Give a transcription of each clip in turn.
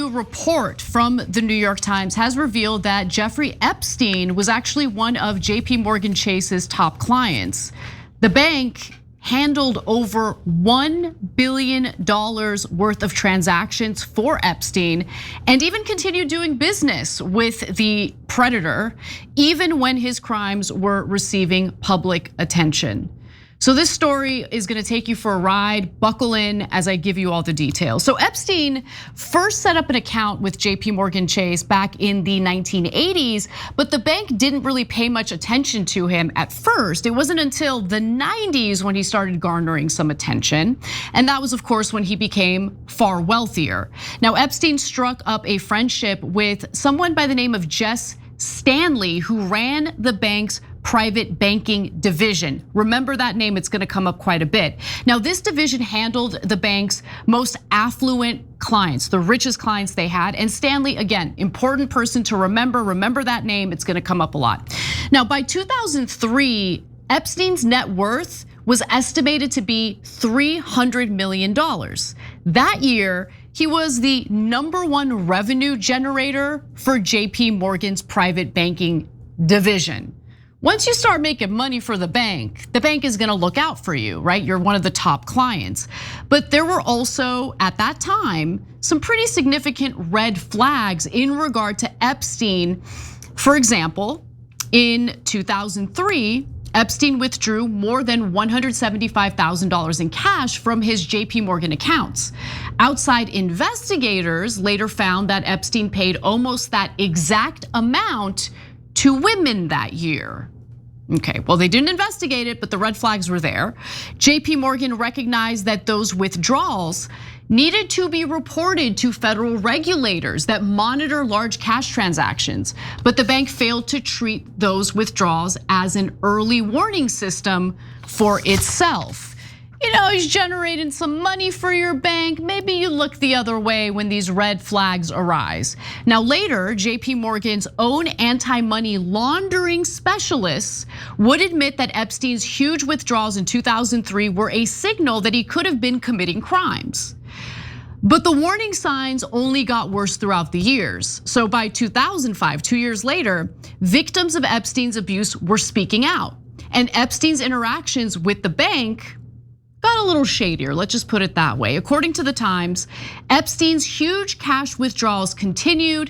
new report from the New York Times has revealed that Jeffrey Epstein was actually one of JPMorgan Chase's top clients. The bank handled over $1 billion worth of transactions for Epstein and even continued doing business with the predator, even when his crimes were receiving public attention. So this story is gonna take you for a ride. Buckle in as I give you all the details. So Epstein first set up an account with JPMorgan Chase back in the 1980s, but the bank didn't really pay much attention to him at first. It wasn't until the 90s when he started garnering some attention. And that was, of course, when he became far wealthier. Now, Epstein struck up a friendship with someone by the name of Jess Stanley, who ran the bank's private banking division. Remember that name, it's gonna come up quite a bit. Now, this division handled the bank's most affluent clients, the richest clients they had. And Stanley, again, important person to remember that name, it's gonna come up a lot. Now, by 2003, Epstein's net worth was estimated to be $300 million. That year, he was the #1 revenue generator for JPMorgan's private banking division. Once you start making money for the bank is gonna look out for you, right? You're one of the top clients. But there were also, at that time, some pretty significant red flags in regard to Epstein. For example, in 2003, Epstein withdrew more than $175,000 in cash from his JPMorgan accounts. Outside investigators later found that Epstein paid almost that exact amount to women that year. Okay, well, they didn't investigate it, but the red flags were there. JPMorgan recognized that those withdrawals needed to be reported to federal regulators that monitor large cash transactions, but the bank failed to treat those withdrawals as an early warning system for itself. You know, he's generating some money for your bank. Maybe you look the other way when these red flags arise. Now later, JPMorgan's own anti-money laundering specialists would admit that Epstein's huge withdrawals in 2003 were a signal that he could have been committing crimes. But the warning signs only got worse throughout the years. So by 2005, 2 years later, victims of Epstein's abuse were speaking out. And Epstein's interactions with the bank got a little shadier, let's just put it that way. According to the Times, Epstein's huge cash withdrawals continued,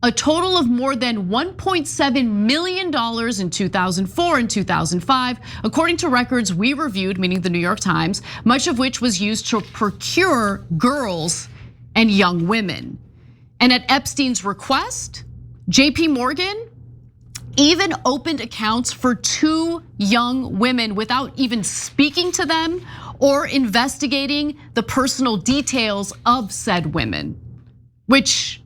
a total of more than $1.7 million in 2004 and 2005, according to records we reviewed, meaning the New York Times, much of which was used to procure girls and young women. And at Epstein's request, JPMorgan even opened accounts for 2 young women without even speaking to them or investigating the personal details of said women. Which,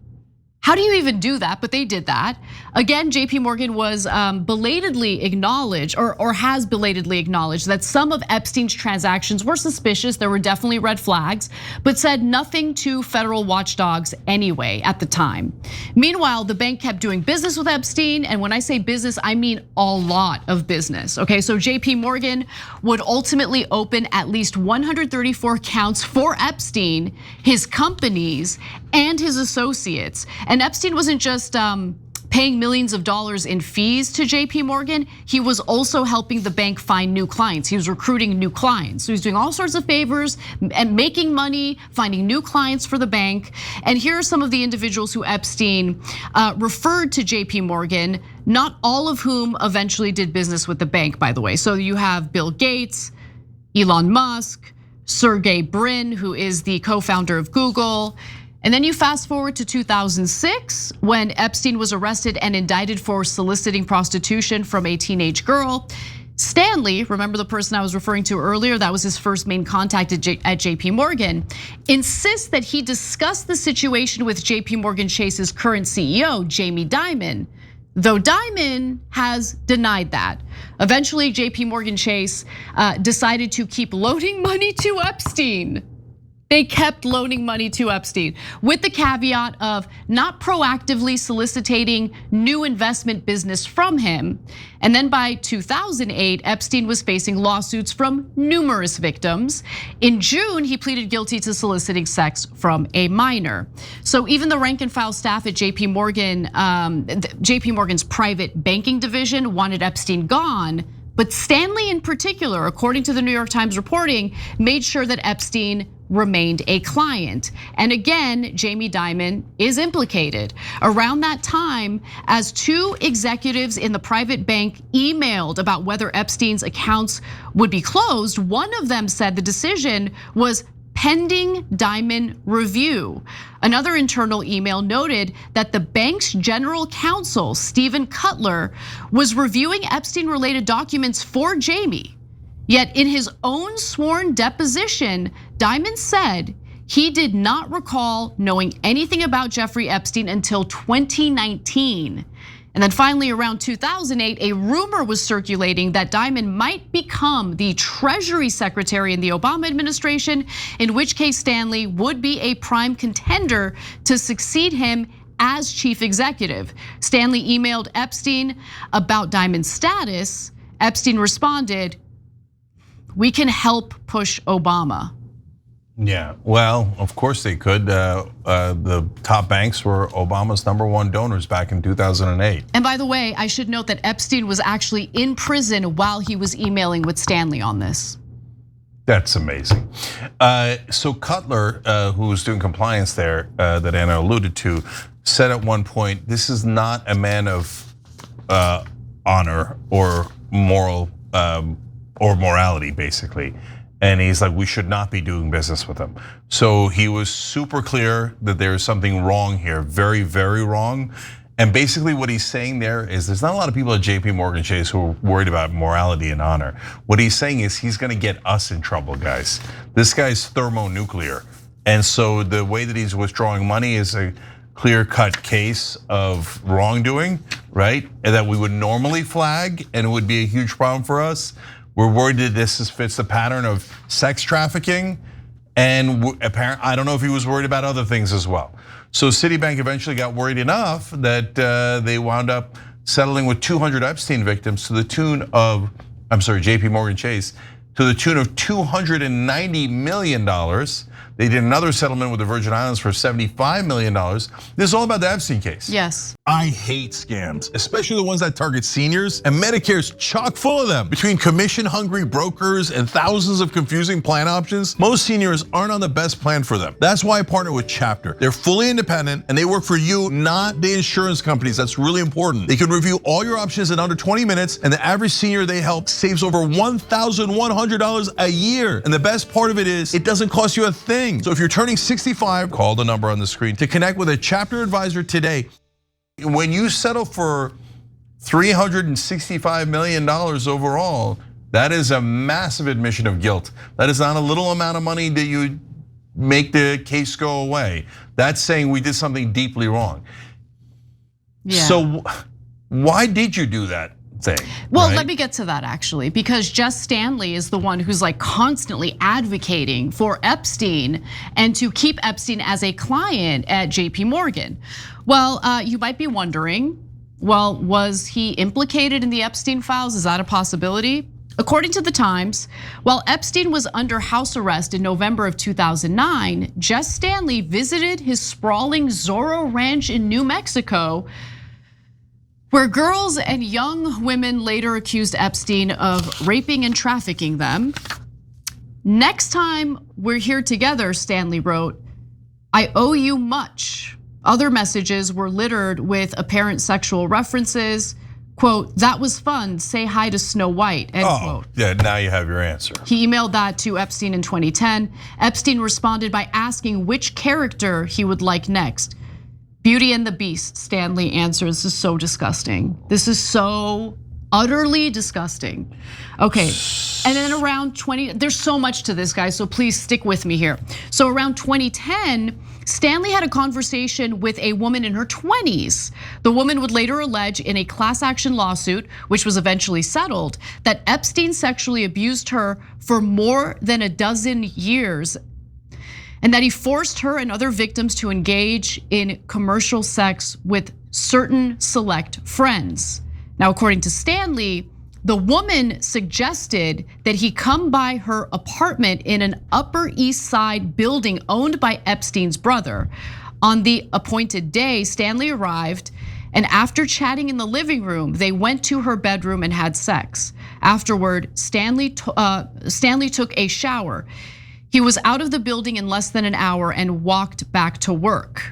how do you even do that? But they did that. Again, JPMorgan was belatedly acknowledged, or has belatedly acknowledged, that some of Epstein's transactions were suspicious. There were definitely red flags, but said nothing to federal watchdogs anyway at the time. Meanwhile, the bank kept doing business with Epstein, and when I say business, I mean a lot of business. Okay, so JPMorgan would ultimately open at least 134 accounts for Epstein, his companies, and his associates. And Epstein wasn't just paying millions of dollars in fees to JPMorgan, he was also helping the bank find new clients. He was recruiting new clients. So he's doing all sorts of favors and making money, finding new clients for the bank. And here are some of the individuals who Epstein referred to JPMorgan, not all of whom eventually did business with the bank, by the way. So you have Bill Gates, Elon Musk, Sergey Brin, who is the co-founder of Google. And then you fast forward to 2006 when Epstein was arrested and indicted for soliciting prostitution from a teenage girl. Stanley, remember the person I was referring to earlier, that was his first main contact at JPMorgan, insists that he discussed the situation with JPMorgan Chase's current CEO, Jamie Dimon, though Dimon has denied that. Eventually, JPMorgan Chase decided to keep loaning money to Epstein. They kept loaning money to Epstein with the caveat of not proactively soliciting new investment business from him. And then by 2008, Epstein was facing lawsuits from numerous victims. In June, he pleaded guilty to soliciting sex from a minor. So even the rank and file staff at JPMorgan's private banking division wanted Epstein gone. But Stanley in particular, according to the New York Times reporting, made sure that Epstein remained a client. And again, Jamie Dimon is implicated. Around that time, as two executives in the private bank emailed about whether Epstein's accounts would be closed, one of them said the decision was pending Dimon review. Another internal email noted that the bank's general counsel, Stephen Cutler, was reviewing Epstein-related documents for Jamie. Yet in his own sworn deposition, Dimon said he did not recall knowing anything about Jeffrey Epstein until 2019. And then finally, around 2008, a rumor was circulating that Dimon might become the Treasury Secretary in the Obama administration, in which case Stanley would be a prime contender to succeed him as chief executive. Stanley emailed Epstein about Dimon's status. Epstein responded, "We can help push Obama." Yeah, well, of course they could. The top banks were Obama's #1 donors back in 2008. And by the way, I should note that Epstein was actually in prison while he was emailing with Stanley on this. That's amazing. So Cutler, who was doing compliance there, that Anna alluded to, said at one point, this is not a man of honor or moral or morality, basically. And he's like, we should not be doing business with him. So he was super clear that there is something wrong here, very, very wrong. And basically what he's saying there is there's not a lot of people at JPMorgan Chase who are worried about morality and honor. What he's saying is he's gonna get us in trouble, guys. This guy's thermonuclear. And so the way that he's withdrawing money is a clear-cut case of wrongdoing, right? And that we would normally flag and it would be a huge problem for us. We're worried that this fits the pattern of sex trafficking, and apparently, I don't know if he was worried about other things as well. So Citibank eventually got worried enough that they wound up settling with 200 Epstein victims to the tune of, JPMorgan Chase, to the tune of $290 million. They did another settlement with the Virgin Islands for $75 million. This is all about the Epstein case. Yes. I hate scams, especially the ones that target seniors, and Medicare's chock full of them. Between commission-hungry brokers and thousands of confusing plan options, most seniors aren't on the best plan for them. That's why I partner with Chapter. They're fully independent and they work for you, not the insurance companies. That's really important. They can review all your options in under 20 minutes, and the average senior they help saves over $1,100 a year. And the best part of it is, it doesn't cost you a thing. So if you're turning 65, call the number on the screen to connect with a Chapter advisor today. When you settle for $365 million overall, that is a massive admission of guilt. That is not a little amount of money that you make the case go away. That's saying we did something deeply wrong. Yeah. So why did you do that thing? Well, right? Let me get to that actually, because Jess Stanley is the one who's like constantly advocating for Epstein and to keep Epstein as a client at JPMorgan. Well, you might be wondering, well, was he implicated in the Epstein files? Is that a possibility? According to the Times, while Epstein was under house arrest in November of 2009, Jess Stanley visited his sprawling Zorro Ranch in New Mexico, where girls and young women later accused Epstein of raping and trafficking them. Next time we're here together, Stanley wrote, I owe you much. Other messages were littered with apparent sexual references. Quote, that was fun, say hi to Snow White, end quote. Yeah, now you have your answer. He emailed that to Epstein in 2010. Epstein responded by asking which character he would like next. Beauty and the Beast, Stanley answers. This is so disgusting. This is so utterly disgusting. Okay, and then around there's so much to this, guys, so please stick with me here. So around 2010, Stanley had a conversation with a woman in her 20s. The woman would later allege in a class action lawsuit, which was eventually settled, that Epstein sexually abused her for more than a dozen years. and that he forced her and other victims to engage in commercial sex with certain select friends. Now, according to Stanley, the woman suggested that he come by her apartment in an Upper East Side building owned by Epstein's brother. On the appointed day, Stanley arrived, and after chatting in the living room, they went to her bedroom and had sex. Afterward, Stanley took a shower. He was out of the building in less than an hour and walked back to work.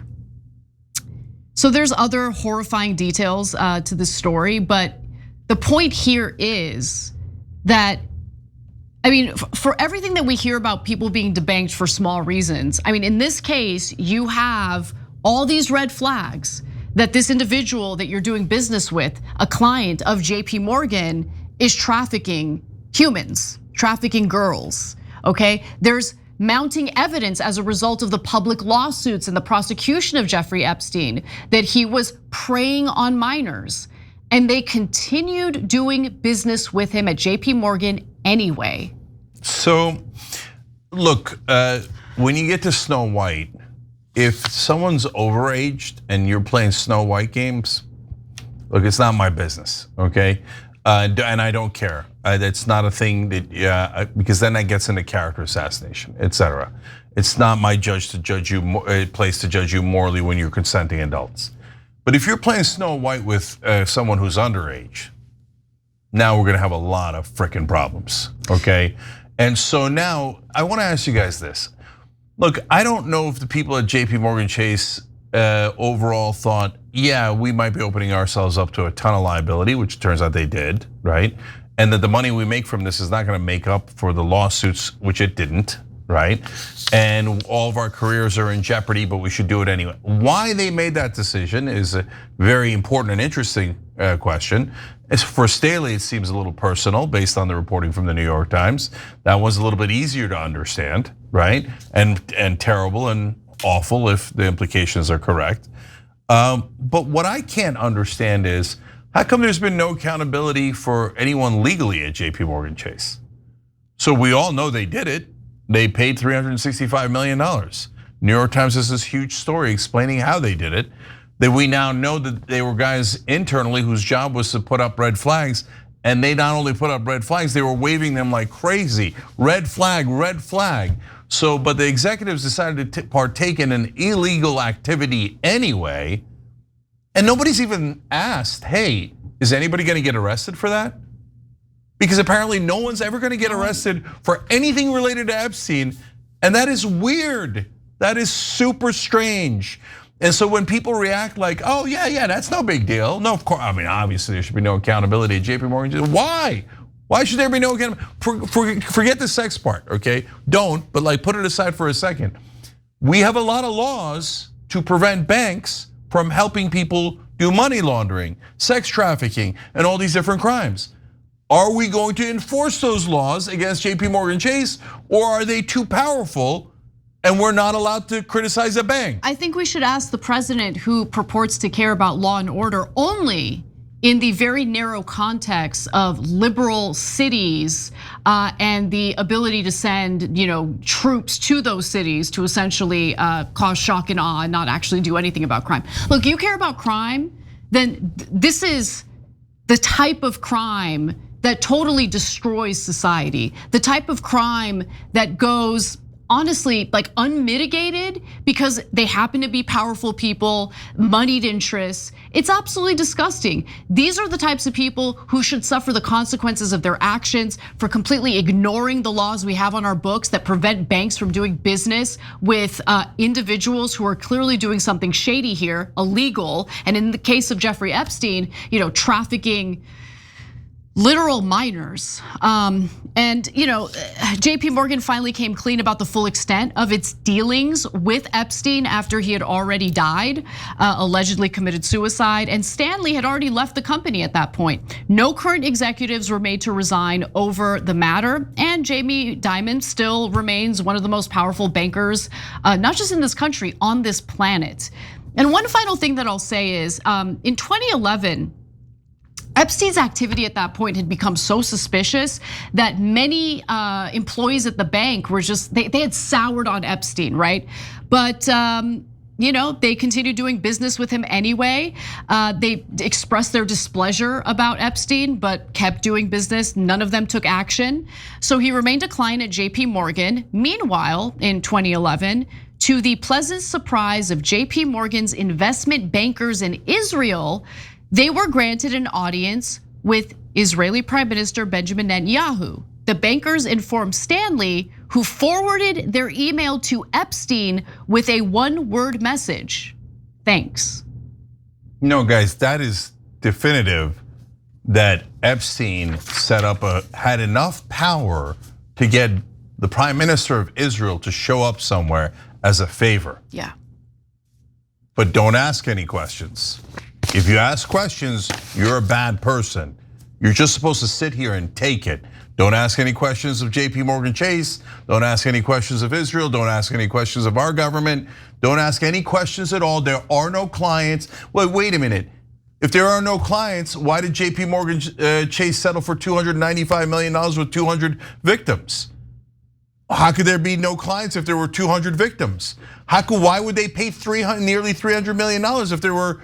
So there's other horrifying details to this story, but the point here is that, I mean, for everything that we hear about people being debanked for small reasons, I mean, in this case, you have all these red flags that this individual that you're doing business with, a client of JPMorgan, is trafficking humans, trafficking girls, okay? There's mounting evidence as a result of the public lawsuits and the prosecution of Jeffrey Epstein that he was preying on minors. And they continued doing business with him at JPMorgan anyway. So, look, when you get to Snow White, if someone's overaged and you're playing Snow White games, look, it's not my business, okay? And I don't care. That's not a thing that, because then that gets into character assassination, etc. It's not my place to judge you morally when you're consenting adults. But if you're playing Snow White with someone who's underage, now we're gonna have a lot of frickin' problems, okay? And so now I wanna ask you guys this. Look, I don't know if the people at JPMorgan Chase overall thought, yeah, we might be opening ourselves up to a ton of liability, which turns out they did, right? And that the money we make from this is not gonna make up for the lawsuits, which it didn't, right? And all of our careers are in jeopardy, but we should do it anyway. Why they made that decision is a very important and interesting question. As for Staley, it seems a little personal based on the reporting from the New York Times. That was a little bit easier to understand, right? And terrible and awful if the implications are correct. But what I can't understand is, how come there's been no accountability for anyone legally at JPMorgan Chase? So we all know they did it. They paid $365 million. New York Times has this huge story explaining how they did it. That we now know that they were guys internally whose job was to put up red flags. And they not only put up red flags, they were waving them like crazy. Red flag, red flag. So, but the executives decided to partake in an illegal activity anyway. And nobody's even asked, hey, is anybody gonna get arrested for that? Because apparently no one's ever gonna get arrested for anything related to Epstein. And that is weird. That is super strange. And so when people react like, oh yeah, that's no big deal. No, of course, I mean, obviously there should be no accountability at JPMorgan. Why? Why should there be no accountability? Forget the sex part, okay? Don't, but like put it aside for a second. We have a lot of laws to prevent banks from helping people do money laundering, sex trafficking, and all these different crimes. Are we going to enforce those laws against JPMorgan Chase, or are they too powerful and we're not allowed to criticize a bank? I think we should ask the president, who purports to care about law and order only in the very narrow context of liberal cities and the ability to send, troops to those cities to essentially cause shock and awe and not actually do anything about crime. Look, you care about crime, then this is the type of crime that totally destroys society. The type of crime that goes, honestly, like unmitigated because they happen to be powerful people, moneyed interests. It's absolutely disgusting. These are the types of people who should suffer the consequences of their actions for completely ignoring the laws we have on our books that prevent banks from doing business with individuals who are clearly doing something shady here, illegal. And in the case of Jeffrey Epstein, trafficking literal minors. And JPMorgan finally came clean about the full extent of its dealings with Epstein after he had already died, allegedly committed suicide, and Stanley had already left the company at that point. No current executives were made to resign over the matter, and Jamie Dimon still remains one of the most powerful bankers, not just in this country, on this planet. And one final thing that I'll say is, in 2011, Epstein's activity at that point had become so suspicious that many employees at the bank were just, they had soured on Epstein, right? But they continued doing business with him anyway. They expressed their displeasure about Epstein, but kept doing business. None of them took action. So he remained a client at JPMorgan. Meanwhile, in 2011, to the pleasant surprise of JPMorgan's investment bankers in Israel, they were granted an audience with Israeli Prime Minister Benjamin Netanyahu. The bankers informed Stanley, who forwarded their email to Epstein with a one-word message: thanks. No, guys, that is definitive that Epstein had enough power to get the Prime Minister of Israel to show up somewhere as a favor. Yeah. But don't ask any questions. If you ask questions, you're a bad person. You're just supposed to sit here and take it. Don't ask any questions of JPMorgan Chase. Don't ask any questions of Israel. Don't ask any questions of our government. Don't ask any questions at all. There are no clients. Well, wait a minute. If there are no clients, why did JPMorgan Chase settle for $295 million with 200 victims? How could there be no clients if there were 200 victims? Why would they pay nearly $300 million if there were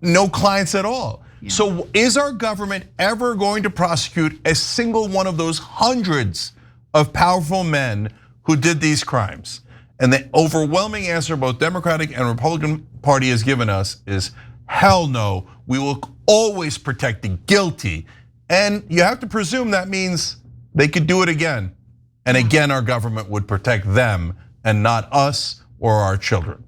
no clients at all? Yeah. So is our government ever going to prosecute a single one of those hundreds of powerful men who did these crimes? And the overwhelming answer both Democratic and Republican Party has given us is hell no. We will always protect the guilty. And you have to presume that means they could do it again. And again, our government would protect them and not us or our children.